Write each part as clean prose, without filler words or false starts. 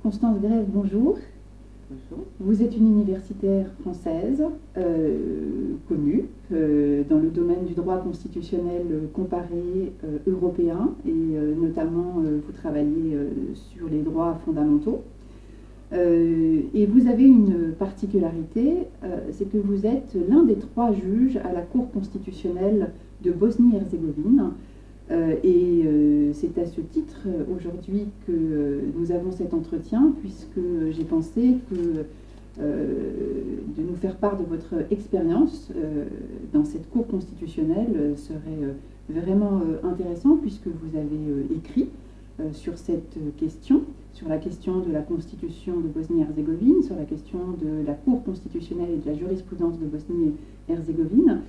Constance Grève, bonjour. Bonjour. Vous êtes une universitaire française connue dans le domaine du droit constitutionnel comparé européen et notamment vous travaillez sur les droits fondamentaux. Et vous avez une particularité, c'est que vous êtes l'un des 3 juges à la Cour constitutionnelle de Bosnie-Herzégovine. C'est à ce titre aujourd'hui que nous avons cet entretien, puisque j'ai pensé que de nous faire part de votre expérience dans cette Cour constitutionnelle serait vraiment intéressant, puisque vous avez écrit sur cette question, sur la question de la Constitution de Bosnie-Herzégovine, sur la question de la Cour constitutionnelle et de la jurisprudence de Bosnie-Herzégovine.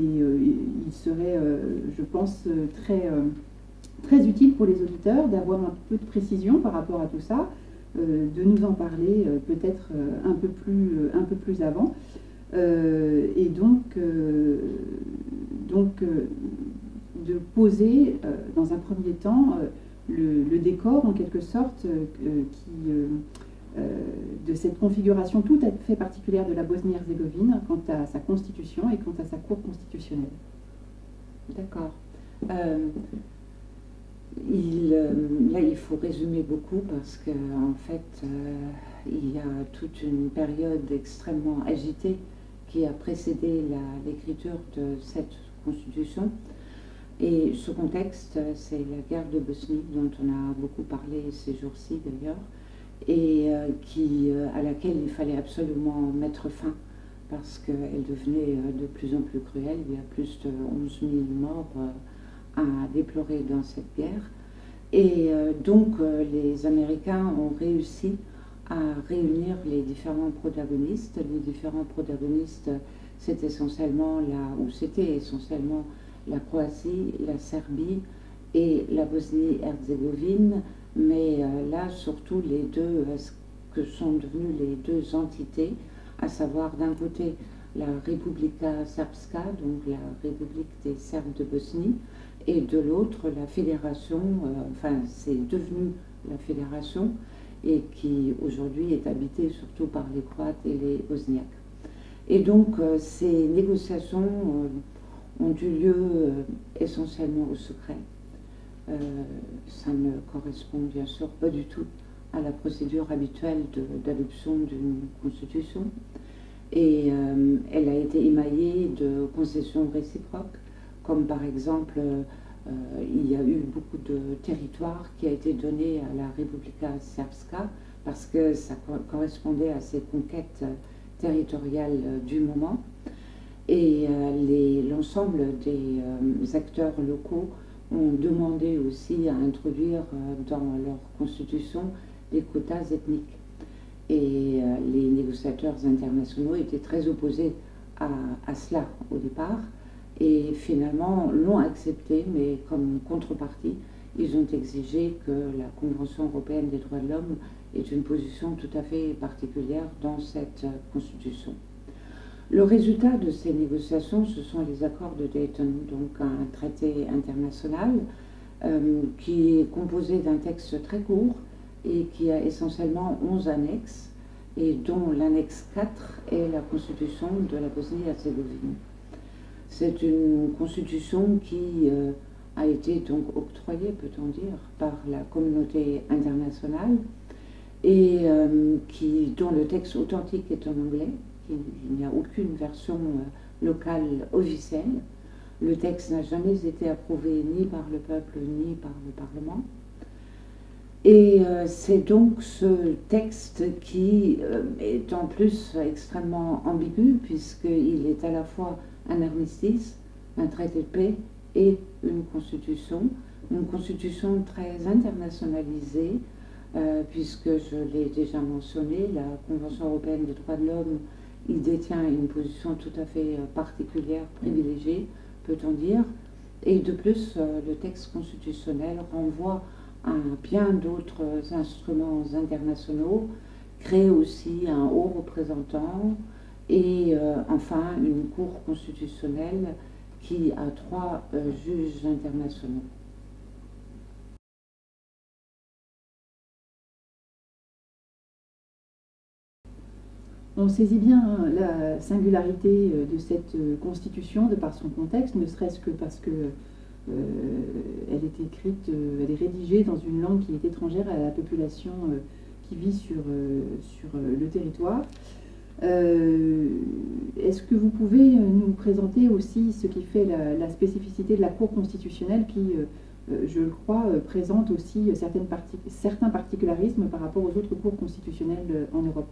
Il serait, je pense, très utile pour les auditeurs d'avoir un peu de précision par rapport à tout ça, de nous en parler peut-être un peu plus avant, et donc de poser dans un premier temps le décor en quelque sorte de cette configuration tout à fait particulière de la Bosnie-Herzégovine quant à sa constitution et quant à sa Cour constitutionnelle. D'accord. Là, il faut résumer beaucoup parce qu'en fait, il y a toute une période extrêmement agitée qui a précédé l'écriture de cette constitution. Et ce contexte, c'est la guerre de Bosnie, dont on a beaucoup parlé ces jours-ci d'ailleurs, et à laquelle il fallait absolument mettre fin parce qu'elle devenait de plus en plus cruelle. Il y a plus de 11 000 morts à déplorer dans cette guerre. Et donc les Américains ont réussi à réunir les différents protagonistes. Les différents protagonistes, c'était essentiellement la Croatie, la Serbie et la Bosnie-Herzégovine, mais là surtout les deux que sont devenues les deux entités, à savoir d'un côté la Republika Srpska, donc la République des Serbes de Bosnie, et de l'autre la fédération, enfin c'est devenu la fédération, et qui aujourd'hui est habitée surtout par les Croates et les Bosniaques. Et donc ces négociations ont eu lieu essentiellement au secret. Ça ne correspond bien sûr pas du tout à la procédure habituelle d'adoption d'une constitution. Et elle a été émaillée de concessions réciproques, comme par exemple, il y a eu beaucoup de territoires qui a été donné à la Republika Srpska parce que ça correspondait à ses conquêtes territoriales du moment. Et l'ensemble des acteurs locaux ont demandé aussi à introduire dans leur constitution des quotas ethniques. Et les négociateurs internationaux étaient très opposés à cela au départ, et finalement l'ont accepté, mais comme contrepartie, ils ont exigé que la Convention européenne des droits de l'homme ait une position tout à fait particulière dans cette constitution. Le résultat de ces négociations, ce sont les accords de Dayton, donc un traité international qui est composé d'un texte très court et qui a essentiellement 11 annexes, et dont l'annexe 4 est la constitution de la Bosnie-Herzégovine. C'est une constitution qui a été donc octroyée, peut-on dire, par la communauté internationale, et dont le texte authentique est en anglais. Il n'y a aucune version locale officielle. Le texte n'a jamais été approuvé ni par le peuple ni par le Parlement. Et c'est donc ce texte qui est en plus extrêmement ambigu, puisqu'il est à la fois un armistice, un traité de paix et une constitution très internationalisée, puisque je l'ai déjà mentionné, la Convention européenne des droits de l'homme y détient une position tout à fait particulière, privilégiée, peut-on dire. Et de plus, le texte constitutionnel renvoie à bien d'autres instruments internationaux, crée aussi un haut représentant et enfin une cour constitutionnelle qui a 3 juges internationaux. On saisit bien la singularité de cette constitution de par son contexte, ne serait-ce que parce que elle est écrite, elle est rédigée dans une langue qui est étrangère à la population qui vit sur le territoire. Est-ce que vous pouvez nous présenter aussi ce qui fait la spécificité de la Cour constitutionnelle qui, je le crois, présente aussi certains particularismes par rapport aux autres cours constitutionnelles en Europe?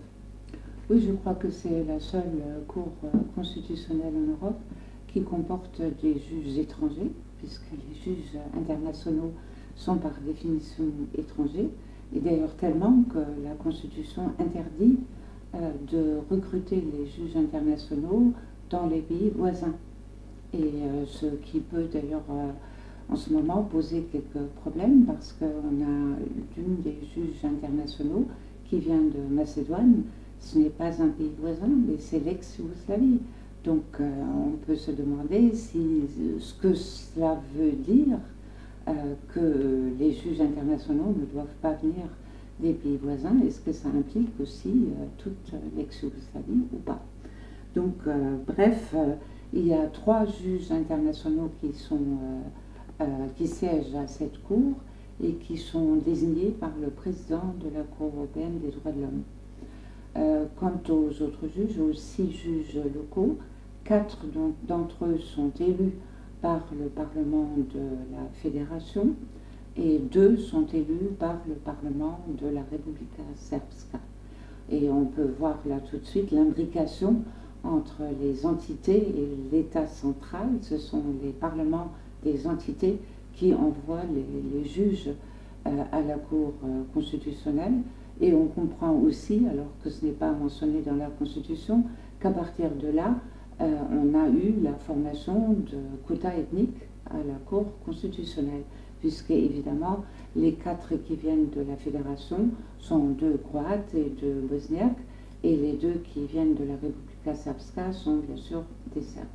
Oui, je crois que c'est la seule Cour constitutionnelle en Europe qui comporte des juges étrangers, puisque les juges internationaux sont par définition étrangers, et d'ailleurs tellement que la Constitution interdit de recruter les juges internationaux dans les pays voisins. Et ce qui peut d'ailleurs en ce moment poser quelques problèmes, parce qu'on a l'une des juges internationaux qui vient de Macédoine. Ce n'est pas un pays voisin, mais c'est l'ex-Yougoslavie. Donc on peut se demander ce que cela veut dire que les juges internationaux ne doivent pas venir des pays voisins. Est-ce que ça implique aussi toute l'ex-Yougoslavie ou pas? Donc bref, il y a 3 juges internationaux qui siègent à cette cour et qui sont désignés par le président de la Cour européenne des droits de l'homme. Quant aux autres juges, aux 6 juges locaux, 4 d'entre eux sont élus par le Parlement de la Fédération et 2 sont élus par le Parlement de la Republika Srpska. Et on peut voir là tout de suite l'imbrication entre les entités et l'État central. Ce sont les parlements des entités qui envoient les juges à la Cour constitutionnelle. Et on comprend aussi, alors que ce n'est pas mentionné dans la Constitution, qu'à partir de là, on a eu la formation de quotas ethniques à la Cour constitutionnelle, puisque évidemment, les 4 qui viennent de la Fédération sont 2 Croates et 2 Bosniaques, et les 2 qui viennent de la Republika Srpska sont bien sûr des Serbes.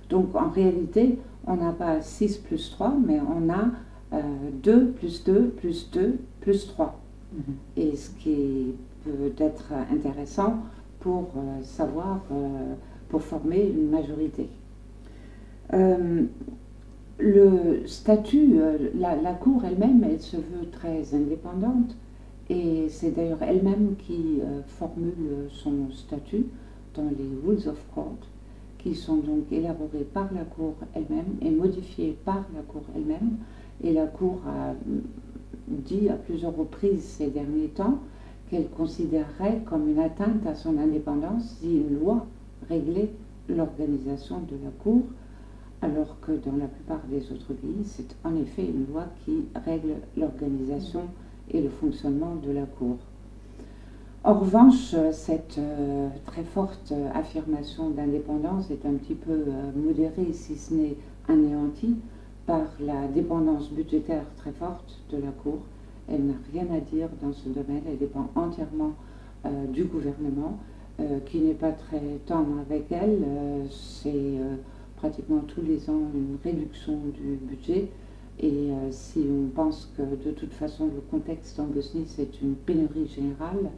Donc en réalité, on n'a pas 6 plus 3, mais on a 2 plus 2 plus 2 plus 3. Et ce qui peut être intéressant pour savoir, pour former une majorité. Le statut, la Cour elle-même, elle se veut très indépendante, et c'est d'ailleurs elle-même qui formule son statut dans les Rules of Court, qui sont donc élaborés par la Cour elle-même et modifiés par la Cour elle-même. Et la Cour a dit à plusieurs reprises ces derniers temps qu'elle considérerait comme une atteinte à son indépendance si une loi réglait l'organisation de la Cour, alors que dans la plupart des autres pays, c'est en effet une loi qui règle l'organisation et le fonctionnement de la Cour. En revanche, cette très forte affirmation d'indépendance est un petit peu modérée, si ce n'est anéantie, par la dépendance budgétaire très forte de la Cour. Elle n'a rien à dire dans ce domaine, elle dépend entièrement du gouvernement, qui n'est pas très tendre avec elle. C'est pratiquement tous les ans une réduction du budget, et si on pense que de toute façon le contexte en Bosnie c'est une pénurie générale,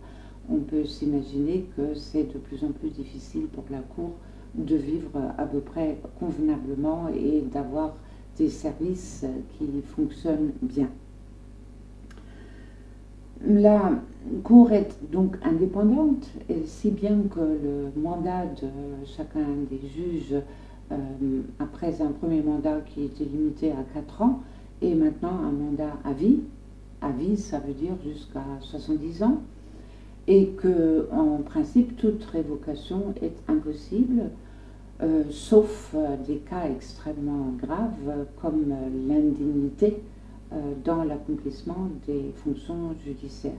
on peut s'imaginer que c'est de plus en plus difficile pour la Cour de vivre à peu près convenablement et d'avoir des services qui fonctionnent bien. La Cour est donc indépendante, et si bien que le mandat de chacun des juges, après un premier mandat qui était limité à 4 ans, est maintenant un mandat à vie. À vie, ça veut dire jusqu'à 70 ans, et que, en principe, toute révocation est impossible, sauf des cas extrêmement graves comme l'indignité dans l'accomplissement des fonctions judiciaires.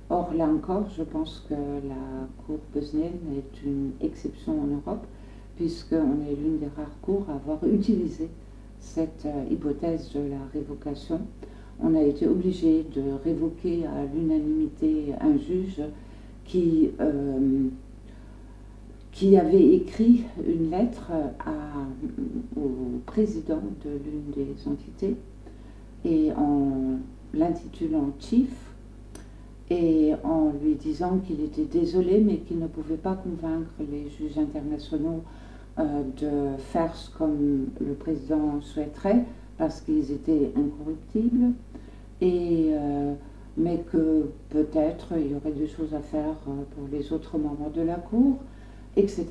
Or, là encore, je pense que la Cour bosnienne est une exception en Europe, puisqu'on est l'une des rares cours à avoir utilisé cette hypothèse de la révocation. On a été obligé de révoquer à l'unanimité un juge qui avait écrit une lettre au président de l'une des entités, et en l'intitulant Chief, et en lui disant qu'il était désolé, mais qu'il ne pouvait pas convaincre les juges internationaux de faire ce comme le président souhaiterait, parce qu'ils étaient incorruptibles, mais que peut-être il y aurait des choses à faire pour les autres membres de la Cour, etc.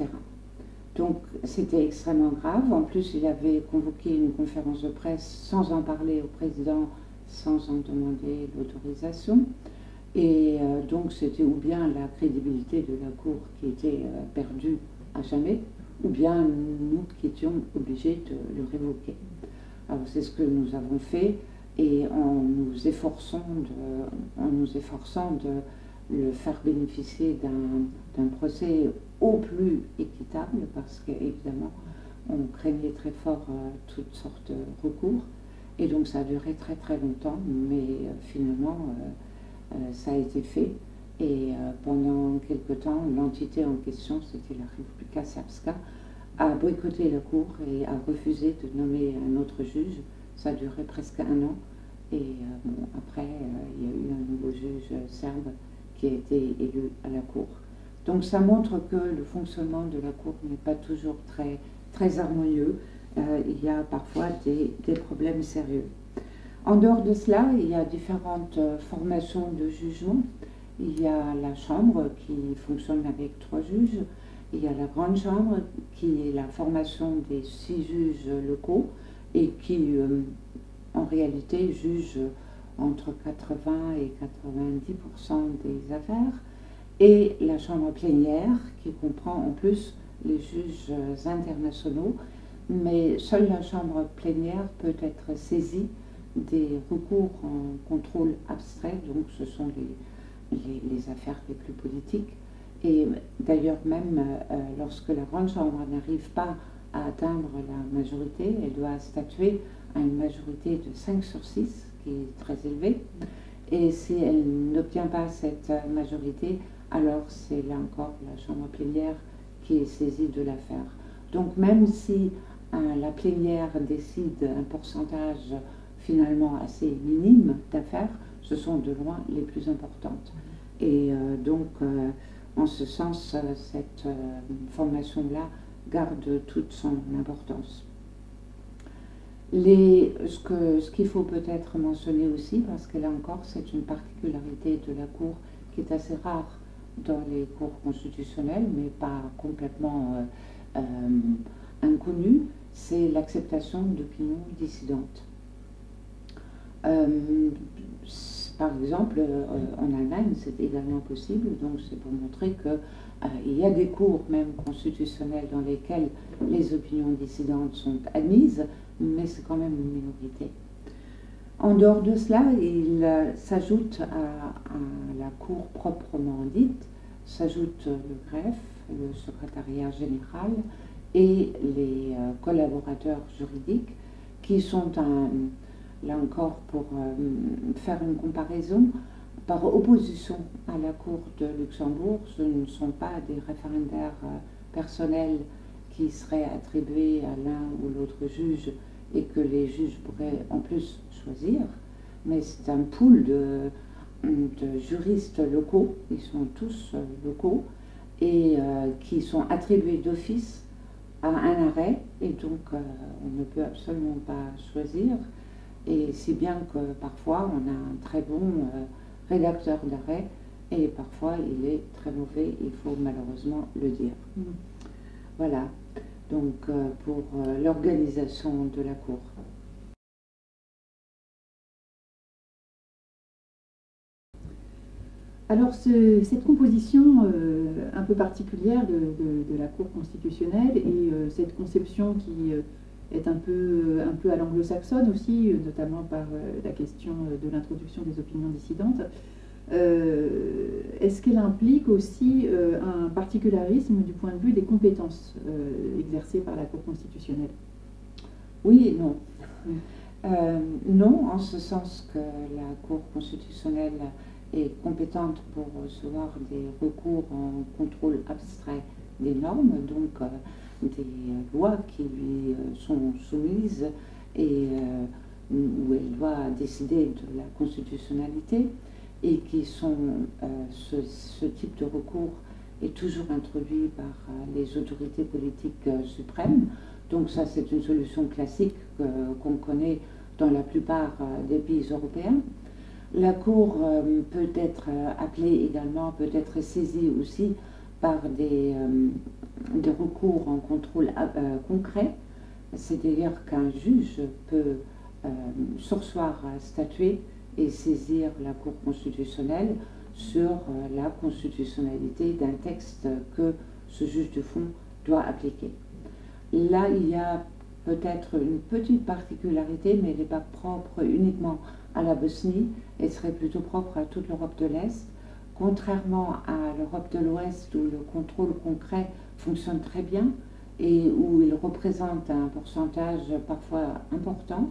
Donc c'était extrêmement grave. En plus, il avait convoqué une conférence de presse sans en parler au président, sans en demander l'autorisation. Et donc c'était ou bien la crédibilité de la Cour qui était perdue à jamais, ou bien nous qui étions obligés de le révoquer. Alors c'est ce que nous avons fait, et en nous efforçant de le faire bénéficier d'un procès au plus équitable, parce qu'évidemment on craignait très fort toutes sortes de recours, et donc ça a duré très très longtemps, mais finalement ça a été fait, et pendant quelque temps l'entité en question, c'était la Republika Srpska, a boycotté la Cour et a refusé de nommer un autre juge. Ça a duré presque 1 an, et bon, après il y a eu un nouveau juge serbe qui a été élu à la Cour. Donc ça montre que le fonctionnement de la Cour n'est pas toujours très, très harmonieux. Il y a parfois des problèmes sérieux. En dehors de cela, il y a différentes formations de jugement. Il y a la Chambre qui fonctionne avec 3 juges. Il y a la Grande Chambre qui est la formation des 6 juges locaux et qui en réalité juge entre 80 et 90% des affaires. Et la Chambre plénière qui comprend en plus les juges internationaux, mais seule la Chambre plénière peut être saisie des recours en contrôle abstrait, donc ce sont les affaires les plus politiques. Et d'ailleurs même lorsque la Grande Chambre n'arrive pas à atteindre la majorité, elle doit statuer à une majorité de 5 sur 6, qui est très élevée. Et si elle n'obtient pas cette majorité, alors c'est là encore la Chambre plénière qui est saisie de l'affaire. Donc même si la plénière décide un pourcentage finalement assez minime d'affaires, ce sont de loin les plus importantes. Et donc en ce sens, cette formation-là garde toute son importance. Ce qu'il faut peut-être mentionner aussi, parce que là encore c'est une particularité de la Cour qui est assez rare dans les cours constitutionnelles, mais pas complètement inconnue, c'est l'acceptation d'opinions dissidentes. Par exemple, en Allemagne, c'est également possible, donc c'est pour montrer qu'il y a des cours même constitutionnels dans lesquels les opinions dissidentes sont admises, mais c'est quand même une minorité. En dehors de cela, il s'ajoute à la Cour proprement dite, s'ajoute le greffe, le secrétariat général et les collaborateurs juridiques qui sont là encore pour faire une comparaison, par opposition à la Cour de Luxembourg, ce ne sont pas des référendaires personnels qui seraient attribués à l'un ou l'autre juge et que les juges pourraient en plus choisir, mais c'est un pool de juristes locaux, ils sont tous locaux, et qui sont attribués d'office à un arrêt, et donc on ne peut absolument pas choisir, et si bien que parfois on a un très bon rédacteur d'arrêt, et parfois il est très mauvais, il faut malheureusement le dire. Voilà, donc pour l'organisation de la Cour. Alors cette composition un peu particulière de la Cour constitutionnelle et cette conception qui est un peu à l'anglo-saxonne aussi, notamment par la question de l'introduction des opinions dissidentes, est-ce qu'elle implique aussi un particularisme du point de vue des compétences exercées par la Cour constitutionnelle? Oui et non. Non, en ce sens que la Cour constitutionnelle est compétente pour recevoir des recours en contrôle abstrait des normes, donc des lois qui lui sont soumises et où elle doit décider de la constitutionnalité, et qui sont, ce type de recours est toujours introduit par les autorités politiques suprêmes. Donc ça, c'est une solution classique qu'on connaît dans la plupart des pays européens. La Cour peut être appelée également, peut être saisie aussi par des recours en contrôle concret, c'est-à-dire qu'un juge peut surseoir à statuer et saisir la Cour constitutionnelle sur la constitutionnalité d'un texte que ce juge du fond doit appliquer. Là, il y a peut-être une petite particularité, mais elle n'est pas propre uniquement à la Bosnie, elle serait plutôt propre à toute l'Europe de l'Est. Contrairement à l'Europe de l'Ouest, où le contrôle concret fonctionne très bien et où il représente un pourcentage parfois important,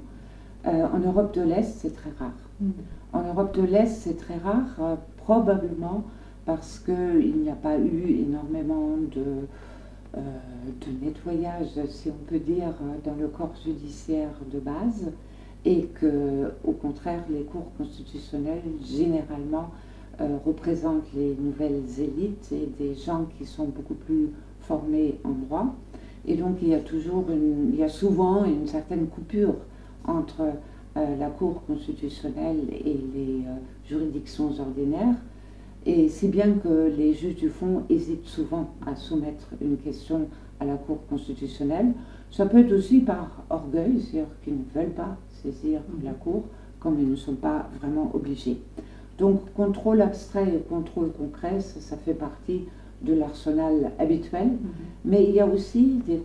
en Europe de l'Est, c'est très rare. En Europe de l'Est, c'est très rare, probablement parce qu'il n'y a pas eu énormément de nettoyage, si on peut dire, dans le corps judiciaire de base, et que, au contraire, les cours constitutionnels, généralement, représentent les nouvelles élites et des gens qui sont beaucoup plus formés en droit. Et donc, il y a souvent une certaine coupure entre la Cour constitutionnelle et les juridictions ordinaires, et si bien que les juges du fond hésitent souvent à soumettre une question à la Cour constitutionnelle. Ça peut être aussi par orgueil, c'est-à-dire qu'ils ne veulent pas saisir la Cour, comme ils ne sont pas vraiment obligés. Donc, contrôle abstrait et contrôle concret, ça fait partie de l'arsenal habituel, mais il y a aussi des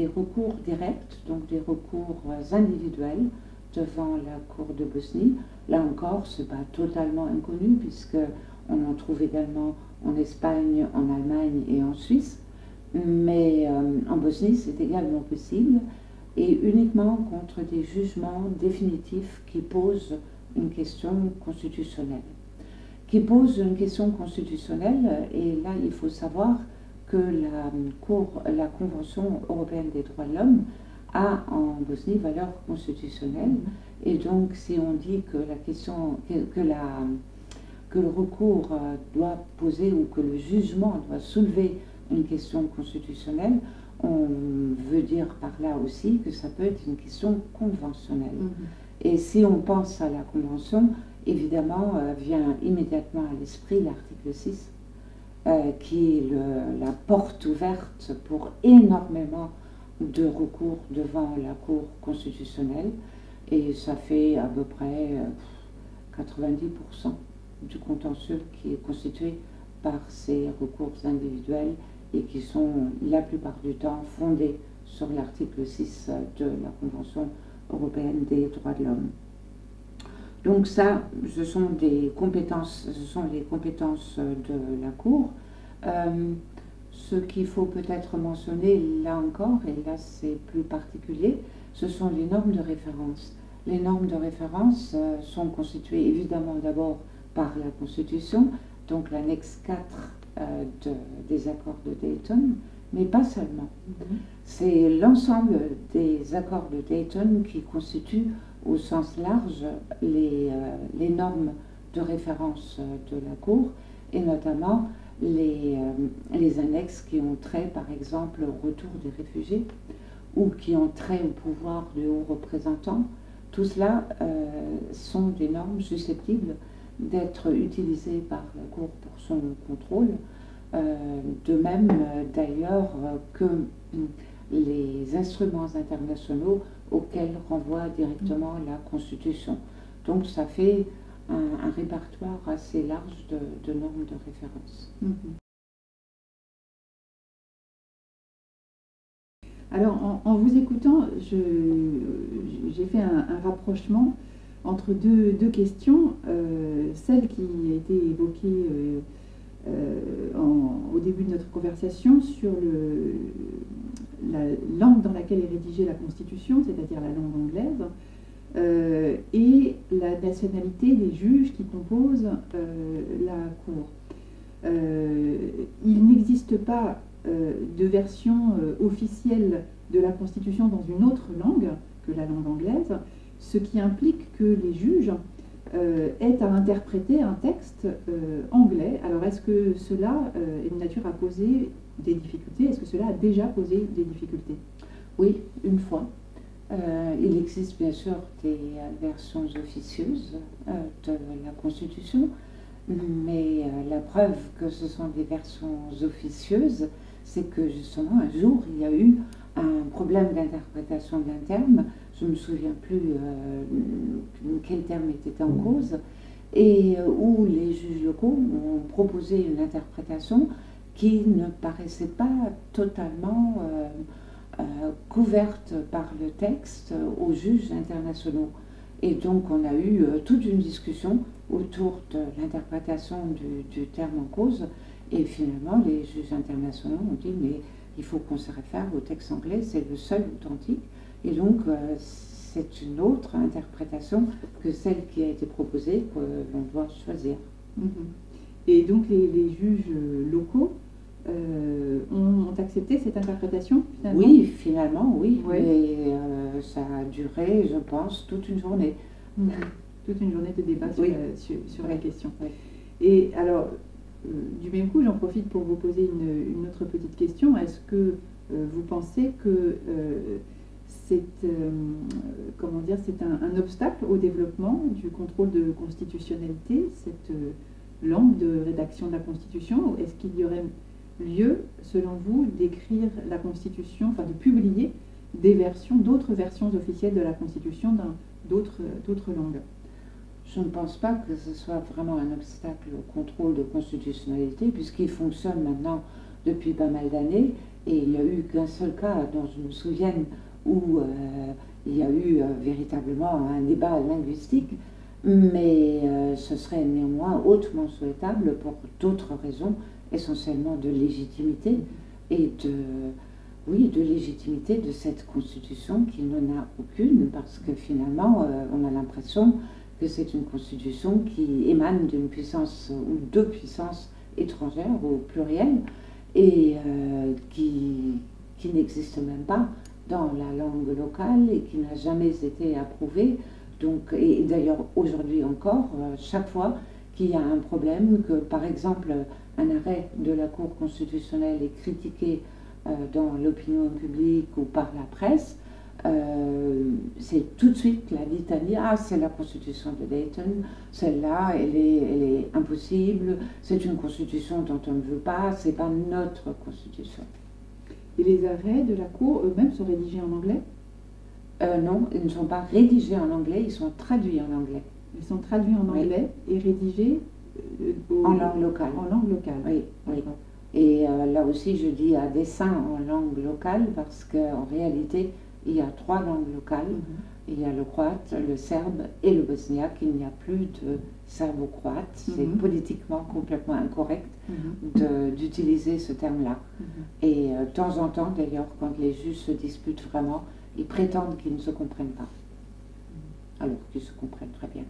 recours directs, donc des recours individuels devant la Cour de Bosnie. Là encore, ce n'est pas totalement inconnu, puisqu'on en trouve également en Espagne, en Allemagne et en Suisse, mais en Bosnie, c'est également possible, et uniquement contre des jugements définitifs qui posent une question constitutionnelle. Et là, il faut savoir que la Convention européenne des droits de l'homme a en Bosnie valeur constitutionnelle, et donc si on dit que la question, que le recours doit poser ou que le jugement doit soulever une question constitutionnelle, on veut dire par là aussi que ça peut être une question conventionnelle. Et si on pense à la Convention, évidemment, vient immédiatement à l'esprit l'article 6, qui est la porte ouverte pour énormément de recours devant la Cour constitutionnelle, et ça fait à peu près 90% du contentieux qui est constitué par ces recours individuels et qui sont la plupart du temps fondés sur l'article 6 de la Convention européenne des droits de l'homme. Donc ça, ce sont les compétences de la Cour. Ce qu'il faut peut-être mentionner là encore, et là c'est plus particulier, ce sont les normes de référence. Les normes de référence sont constituées évidemment d'abord par la Constitution, donc l'annexe 4 des accords de Dayton, mais pas seulement. C'est l'ensemble des accords de Dayton qui constituent au sens large les normes de référence de la Cour, et notamment les annexes qui ont trait, par exemple, au retour des réfugiés ou qui ont trait au pouvoir du haut représentant. Tout cela sont des normes susceptibles d'être utilisées par la Cour pour son contrôle, de même d'ailleurs que les instruments internationaux auxquels renvoie directement la Constitution. Donc ça fait un répertoire assez large de normes de référence. Alors, en vous écoutant, j'ai fait un rapprochement entre deux questions. Celle qui a été évoquée au début de notre conversation sur la langue dans laquelle est rédigée la Constitution, c'est-à-dire la langue anglaise, et la nationalité des juges qui composent la Cour. Il n'existe pas de version officielle de la Constitution dans une autre langue que la langue anglaise, ce qui implique que les juges est à interpréter un texte anglais. Alors, est-ce que cela est de nature à poser des difficultés? Est-ce que cela a déjà posé des difficultés? Oui, une fois. Il existe bien sûr des versions officieuses de la Constitution, mais la preuve que ce sont des versions officieuses, c'est que justement un jour il y a eu un problème d'interprétation d'un terme, je ne me souviens plus quel terme était en cause, et où les juges locaux ont proposé une interprétation qui ne paraissait pas totalement couverte par le texte aux juges internationaux. Et donc on a eu toute une discussion autour de l'interprétation du terme en cause, et finalement les juges internationaux ont dit mais il faut qu'on se réfère au texte anglais, c'est le seul authentique, et donc c'est une autre interprétation que celle qui a été proposée que l'on doit choisir. Et donc les juges locaux ont accepté cette interprétation finalement? Oui, finalement, oui, ouais. Mais ça a duré, je pense, toute une journée. Toute une journée de débat sur, oui. sur la question. Oui. Et alors, du même coup, j'en profite pour vous poser une autre petite question. Est-ce que vous pensez que c'est comment dire, c'est un obstacle au développement du contrôle de constitutionnalité, cette langue de rédaction de la Constitution? Est-ce qu'il y aurait lieu, selon vous, d'écrire la Constitution, enfin de publier des versions, d'autres versions officielles de la Constitution dans d'autres langues? Je ne pense pas que ce soit vraiment un obstacle au contrôle de constitutionnalité, puisqu'il fonctionne maintenant depuis pas mal d'années, et il n'y a eu qu'un seul cas dont je me souvienne où il y a eu véritablement un débat linguistique, mais ce serait néanmoins hautement souhaitable pour d'autres raisons, essentiellement de légitimité et de légitimité de cette constitution qui n'en a aucune, parce que finalement on a l'impression que c'est une constitution qui émane d'une puissance ou de puissances étrangères au pluriel, et qui n'existe même pas dans la langue locale et qui n'a jamais été approuvée. Donc, et d'ailleurs aujourd'hui encore, chaque fois qu'il y a un problème, que par exemple un arrêt de la Cour constitutionnelle est critiqué dans l'opinion publique ou par la presse, c'est tout de suite la litanie. Ah, c'est la constitution de Dayton, celle-là, elle est impossible, c'est une constitution dont on ne veut pas, c'est pas notre constitution. Et les arrêts de la Cour eux-mêmes sont rédigés en anglais? Non, ils ne sont pas rédigés en anglais, ils sont traduits en anglais. Ils sont traduits en anglais et rédigés en langue locale. En langue locale. Oui, oui. Et là aussi, je dis à dessein en langue locale, parce qu'en réalité, il y a 3 langues locales. Il y a le croate, le serbe et le bosniaque. Il n'y a plus de serbo-croate. C'est politiquement complètement incorrect d'utiliser ce terme-là. Et de temps en temps, d'ailleurs, quand les juges se disputent vraiment, ils prétendent qu'ils ne se comprennent pas, alors qu'ils se comprennent très bien.